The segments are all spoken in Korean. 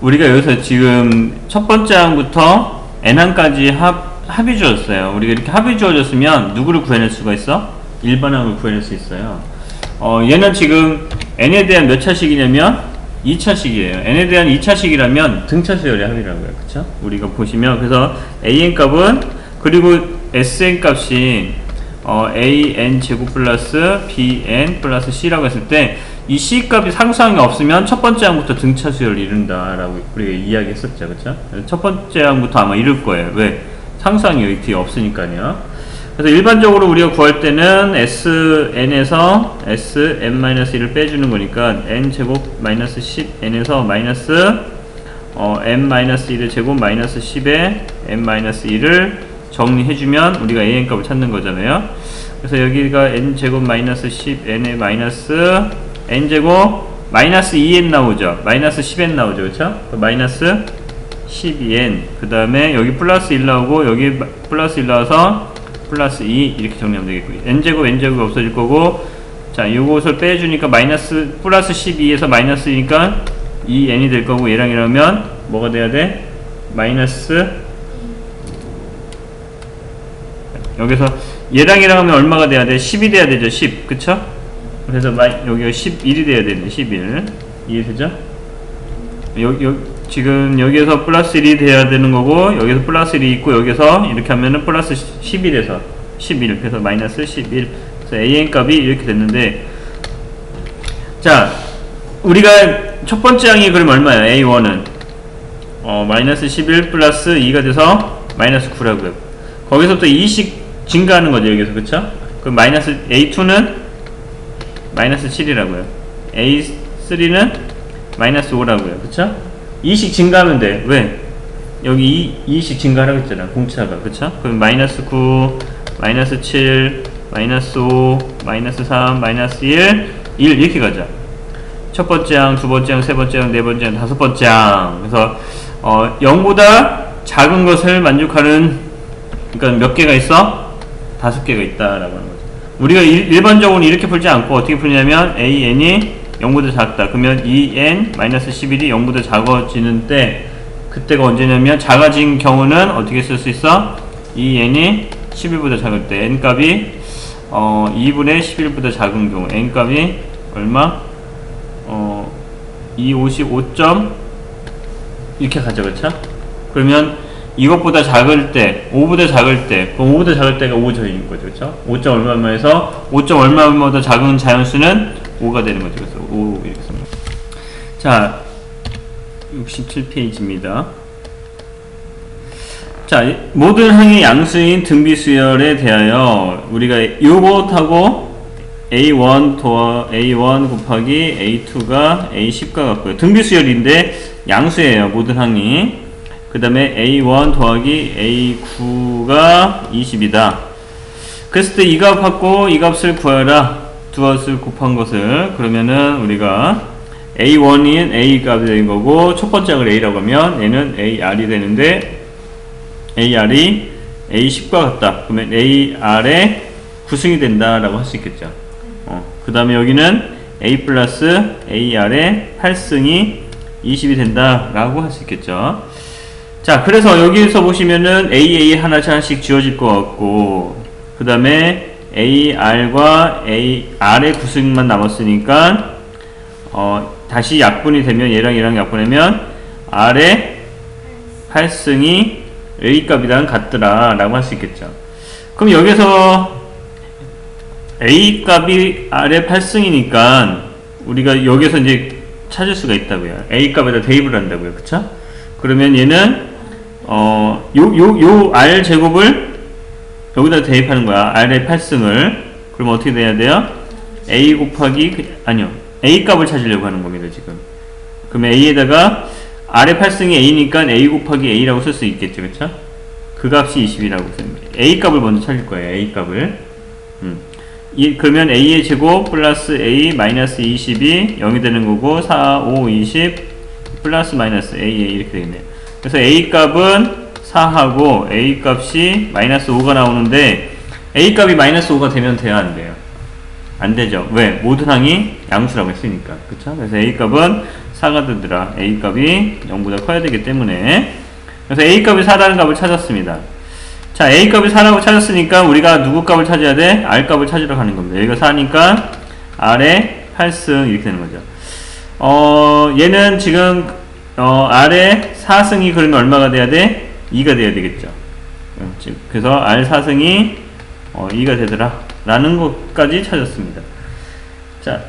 우리가 여기서 지금 첫 번째 항부터 n항까지 합이 주어졌어요. 우리가 이렇게 합이 주어졌으면 누구를 구해낼 수가 있어? 일반항을 구해낼 수 있어요. 얘는 지금 n에 대한 몇 차식이냐면 2차식이에요. n에 대한 2차식이라면 등차 수열의 합이라고요. 그쵸? 우리가 보시면 그래서 an 값은 그리고 sn 값이 an 제곱 플러스 bn 플러스 c라고 했을 때 이 c 값이 상수항이 없으면 첫 번째 항부터 등차 수열을 이룬다 라고 우리가 이야기했었죠. 그쵸? 첫 번째 항부터 아마 이룰 거예요. 왜? 상수항이 여기 뒤에 없으니까요. 그래서 일반적으로 우리가 구할 때는 sn에서 sn-1을 빼주는 거니까 n제곱 마이너스 10n에서 마이너스 n-1의 제곱 마이너스 10에 n-1을 정리해주면 우리가 an 값을 찾는 거잖아요. 그래서 여기가 n제곱 마이너스 10n에 마이너스 n제곱 마이너스 2n 나오죠. 마이너스 10n 나오죠. 그쵸? 마이너스 12n 그 다음에 여기 플러스 1 나오고 여기 플러스 1 나와서 플러스 2 이렇게 정리하면 되겠고 n제곱 n제곱이 없어질 거고 자 이것을 빼주니까 마이너스 플러스 12에서 마이너스 2니까 2n이 될 거고 얘랑 이러면 뭐가 돼야 돼? 마이너스 여기서 얘랑 하면 얼마가 돼야 돼? 10이 돼야 되죠. 10 그쵸? 그래서 여기가 11이 돼야 되네. 11 이해되죠? 지금 여기에서 플러스 1이 돼야 되는 거고 여기서 플러스 1이 있고 여기서 이렇게 하면은 플러스 11에서 11 그래서 마이너스 11 그래서 an 값이 이렇게 됐는데 자 우리가 첫 번째 항이 그럼 얼마예요? a1은 마이너스 11 플러스 2가 돼서 마이너스 9라고요. 거기서부터 2씩 증가하는 거죠. 여기서 그쵸? 그럼 마이너스 a2는 마이너스 7이라고요. a3는 마이너스 5라고요. 그쵸? 2씩 증가하면 돼. 왜? 여기 2씩 증가하라고 했잖아. 공차가. 그쵸? 그럼 마이너스 9, 마이너스 7, 마이너스 5, 마이너스 3, 마이너스 1, 1 이렇게 가죠. 첫 번째 항, 두 번째 항, 세 번째 항, 네 번째 항, 다섯 번째 항. 그래서 0보다 작은 것을 만족하는 그러니까 몇 개가 있어? 5개가 있다라고 하는 거죠. 우리가 일반적으로는 이렇게 풀지 않고 어떻게 풀냐면 an이 0보다 작다. 그러면 2n-11이 0보다 작아지는 때 그때가 언제냐면 작아진 경우는 어떻게 쓸 수 있어? 2n이 11보다 작을 때 n 값이 2분의 11보다 작은 경우 n 값이 얼마? 255점 이렇게 가죠. 그쵸? 그러면 이것보다 작을 때 5보다 작을 때 그럼 5보다 작을 때가 5점인 거죠. 그쵸? 5점 얼마에서 5점 얼마보다 작은 자연수는 5가 되는 거죠. 그래서 5 이렇게 씁니다. 자 67페이지입니다. 자 모든 항의 양수인 등비수열에 대하여 우리가 요것하고 A1 곱하기 A2가 A10과 같고요. 등비수열인데 양수예요. 모든 항이. 그 다음에 A1 더하기 A9가 20이다. 그랬을 때 이 값 받고 이 값을 구하라. 두 값을 곱한 것을. 그러면은 우리가 A1인 A 값이 되는 거고 첫 번째 항을 A라고 하면 얘는 AR이 되는데 AR이 A10과 같다. 그러면 AR의 구승이 된다라고 할 수 있겠죠. 그 다음에 여기는 A 플러스 AR의 8승이 20이 된다라고 할 수 있겠죠. 자, 그래서 여기서 보시면은 AA 하나씩 지워질 것 같고, 그 다음에 AR과 AR의 구승만 남았으니까, 다시 약분이 되면, 얘랑 약분하면, R의 8승이 A 값이랑 같더라, 라고 할 수 있겠죠. 그럼 여기서 A 값이 R의 8승이니까, 우리가 여기서 이제 찾을 수가 있다고요. A 값에다 대입을 한다고요. 그쵸? 그러면 얘는 요 R 제곱을 여기다 대입하는 거야. R의 8승을. 그럼 어떻게 돼야 돼요? A 곱하기, 아니요. A 값을 찾으려고 하는 겁니다, 지금. 그러면 A에다가 R의 8승이 A니까 A 곱하기 A라고 쓸 수 있겠죠, 그쵸? 그 값이 20이라고 씁니다. A 값을 먼저 찾을 거예요, A 값을. 그러면 A의 제곱 플러스 A 마이너스 20이 0이 되는 거고, 4, 5, 20 플러스 마이너스 A 이렇게 되겠네요. 그래서 A 값은 4하고 A 값이 마이너스 5가 나오는데 A 값이 마이너스 5가 되면 돼야 안 돼요? 안 되죠. 왜? 모든 항이 양수라고 했으니까. 그쵸? 그래서 A 값은 4가 되더라. A 값이 0보다 커야 되기 때문에. 그래서 A 값이 4라는 값을 찾았습니다. 자, A 값이 4라고 찾았으니까 우리가 누구 값을 찾아야 돼? R 값을 찾으러 가는 겁니다. 여기가 4니까 R의 8승 이렇게 되는 거죠. 얘는 지금 R의 4승이 그러면 얼마가 돼야 돼? 2가 돼야 되겠죠. 그래서 R 4승이 2가 되더라 라는 것까지 찾았습니다. 자,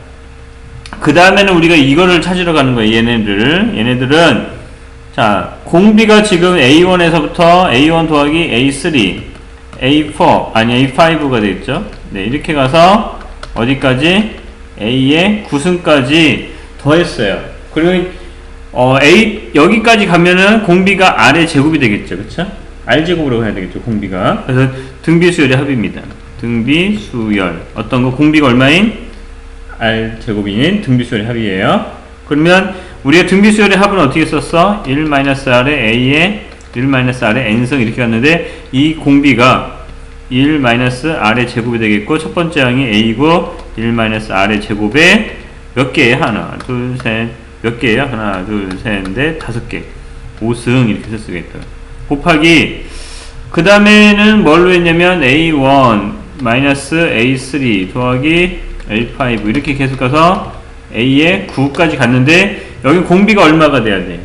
그 다음에는 우리가 이거를 찾으러 가는 거예요. 얘네들은 자, 공비가 지금 A1에서부터 A1 더하기 A3 A4 아니 A5가 되겠죠. 네, 이렇게 가서 어디까지? A의 9승까지 더했어요. 그리고 A 여기까지 가면은 공비가 R의 제곱이 되겠죠. 그쵸? R제곱으로 해야 되겠죠. 공비가. 그래서 등비수열의 합입니다. 등비수열 어떤 거? 공비가 얼마인? R제곱인 등비수열의 합이에요. 그러면 우리가 등비수열의 합은 어떻게 썼어? 1-R의 A에 1-R의 N승 이렇게 갔는데 이 공비가 1-R의 제곱이 되겠고 첫 번째 항이 A고 1-R의 제곱에 몇 개에 하나, 둘, 셋, 몇 개야? 하나, 둘, 셋, 넷, 5개. 5승 이렇게 썼으겠다. 곱하기 그 다음에는 뭘로 했냐면 A1 A3 더하기 A5 이렇게 계속 가서 A에 9까지 갔는데 여기 공비가 얼마가 돼야 돼?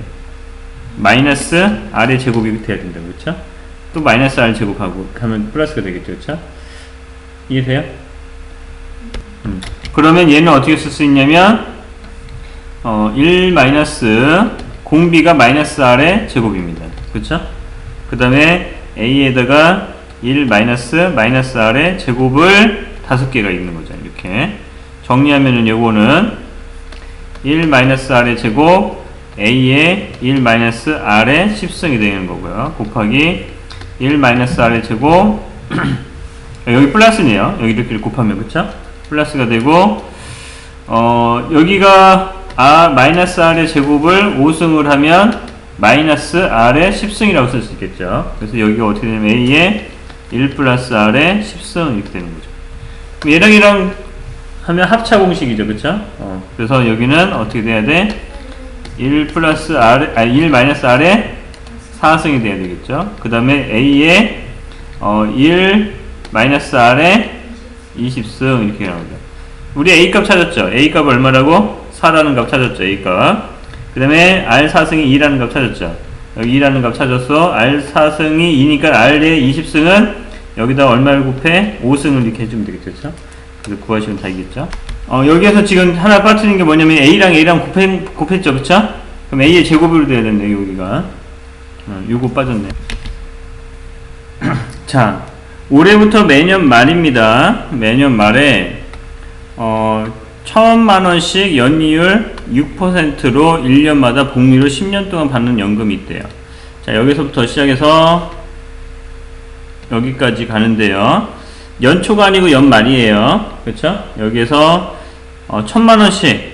마이너스 R의 제곱이 돼야 된다. 그렇죠? 또 마이너스 R 제곱하고 하면 플러스가 되겠죠. 그렇죠? 이해돼요? 그러면 얘는 어떻게 쓸 수 있냐면 1 마이너스 공비가 마이너스 R의 제곱입니다. 그렇죠? 그 다음에 A에다가 1 마이너스 R의 제곱을 5개가 있는 거죠. 이렇게 정리하면은 요거는 1 마이너스 R의 제곱 A의 1 마이너스 R의 10승이 되는 거고요. 곱하기 1 마이너스 R의 제곱 여기 플러스네요. 여기 이렇게 곱하면 그쵸? 플러스가 되고 여기가 마이너스 R의 제곱을 5승을 하면 마이너스 R의 10승이라고 쓸 수 있겠죠. 그래서 여기가 어떻게 되냐면 A의 1 플러스 R의 10승 이렇게 되는 거죠. 얘랑 하면 합차 공식이죠. 그쵸? 그래서 여기는 어떻게 돼야 돼? 1 플러스 R, 1 마이너스 R의 4승이 돼야 되겠죠. 그 다음에 A의 1 마이너스 R의 20승 이렇게 나오죠. 우리 A 값 찾았죠? A 값 얼마라고? 4라는 값 찾았죠. A 값. 그 다음에 R 4승이 2라는 값 찾았죠. 여기 2라는 값 찾았어. R 4승이 2니까 R의 20승은 여기다 얼마를 곱해? 5승을 이렇게 해주면 되겠죠. 그렇죠? 그래서 구하시면 다 이겠죠. 여기에서 지금 하나 빠뜨린 게 뭐냐면 A랑 곱했죠. 그쵸? 그럼 A의 제곱으로 돼야 된대, 여기가. 요거 빠졌네. 자, 올해부터 매년 말입니다. 매년 말에, 1000만원씩 연이율 6%로 1년마다 복리로 10년 동안 받는 연금이 있대요. 자, 여기서부터 시작해서 여기까지 가는데요. 연초가 아니고 연말이에요. 그쵸? 여기에서 1000만원씩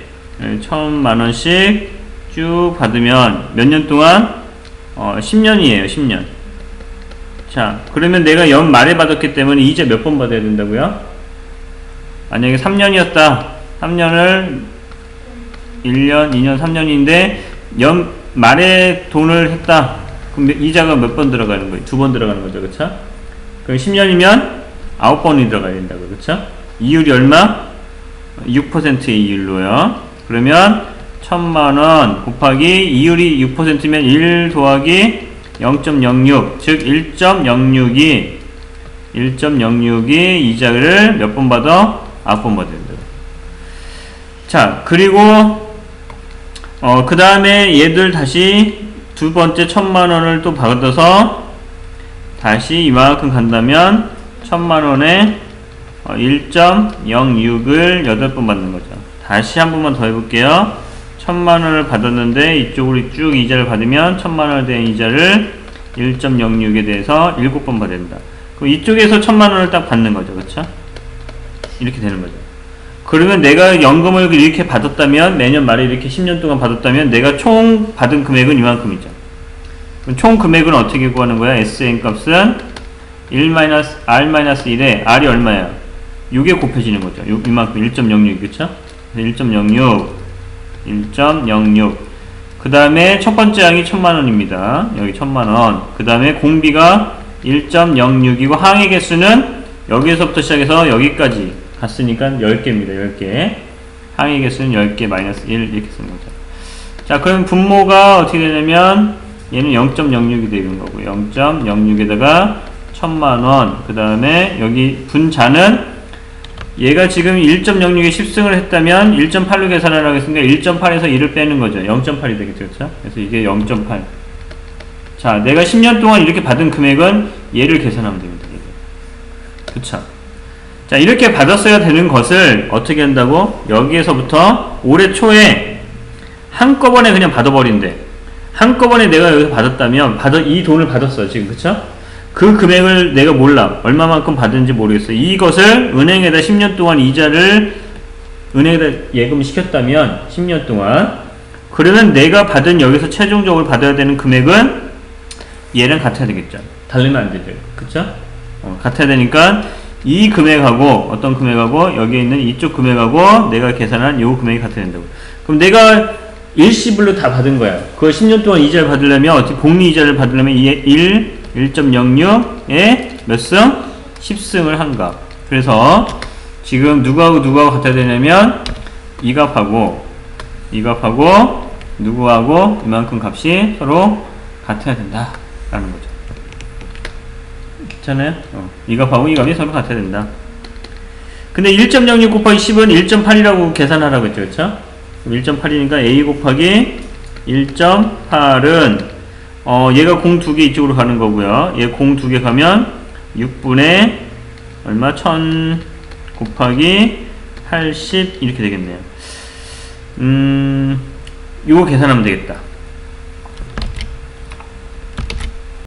쭉 받으면 몇 년 동안? 10년이에요. 10년. 자, 그러면 내가 연말에 받았기 때문에 이자 몇 번 받아야 된다고요? 만약에 3년이었다. 3년을 1년, 2년, 3년인데 연말에 돈을 했다. 그럼 이자가 몇 번 들어가는 거예요? 2번 들어가는 거죠. 그쵸? 그럼 10년이면 9번이 들어가야 된다고. 그쵸? 이율이 얼마? 6%의 이율로요. 그러면 1000만원 곱하기 이율이 6%면 1 더하기 0.06 즉 1.06이 이자를 몇 번 받아? 9번 받아야 된다. 자, 그리고 그 다음에 얘들 다시 두 번째 1000만원을 또 받아서 다시 이만큼 간다면 1000만원에 1.06을 8번 받는 거죠. 다시 한 번만 더 해볼게요. 1000만원을 받았는데 이쪽으로 쭉 이자를 받으면 1000만원에 대한 이자를 1.06에 대해서 7번 받아야 된다. 그럼 이쪽에서 1000만원을 딱 받는 거죠. 그쵸? 이렇게 되는 거죠. 그러면 내가 연금을 이렇게 받았다면 매년 말에 이렇게 10년 동안 받았다면 내가 총 받은 금액은 이만큼이죠. 그럼 총 금액은 어떻게 구하는 거야? SN 값은 1-R-1에 R이 얼마야? 요게 곱해지는 거죠. 이만큼 1.06 그쵸? 1.06 그 다음에 첫 번째 항이 1000만원입니다. 여기 1000만원. 그 다음에 공비가 1.06이고 항의 개수는 여기에서부터 시작해서 여기까지 갔으니까 10개입니다. 10개. 항의 개수는 10개 마이너스 1 이렇게 쓰는 거죠. 자, 그럼 분모가 어떻게 되냐면 얘는 0.06이 되는 거고 0.06에다가 1000만원. 그 다음에 여기 분자는 얘가 지금 1.06에 10승을 했다면 1.8로 계산하라고 했으니까 1.8에서 1을 빼는 거죠. 0.8이 되겠죠. 그렇죠? 그래서 이게 0.8. 자, 내가 10년 동안 이렇게 받은 금액은 얘를 계산하면 됩니다. 그쵸? 자, 이렇게 받았어야 되는 것을 어떻게 한다고? 여기에서부터 올해 초에 한꺼번에 그냥 받아버린대. 한꺼번에 내가 여기서 받았다면 이 돈을 받았어 지금. 그쵸? 그 금액을 내가 몰라. 얼마만큼 받은지 모르겠어. 이것을 은행에다 10년 동안 이자를 은행에다 예금시켰다면 10년 동안, 그러면 내가 받은 여기서 최종적으로 받아야 되는 금액은 얘랑 같아야 되겠죠. 다르면 안 되죠. 그쵸? 같아야 되니까 이 금액하고 어떤 금액하고 여기 있는 이쪽 금액하고 내가 계산한 요 금액이 같아야 된다고. 그럼 내가 일시불로 다 받은 거야. 그거 10년 동안 이자를 받으려면 어떻게 복리 이자를 받으려면 1.06에 몇 승? 10승을 한가. 그래서 지금 누구하고 같아야 되냐면 이 값하고 이 값하고 누구하고 이만큼 값이 서로 같아야 된다 라는 거죠. 괜찮아요? 이 값하고 이 값이 서로 같아야 된다. 근데 1.06 곱하기 10은 1.8이라고 계산하라고 했죠. 그쵸? 1.8이니까 a 곱하기 1.8은 얘가 공 2개 이쪽으로 가는 거고요. 얘 공 2개 가면 6분의 얼마? 1000 곱하기 80 이렇게 되겠네요. 요거 계산하면 되겠다.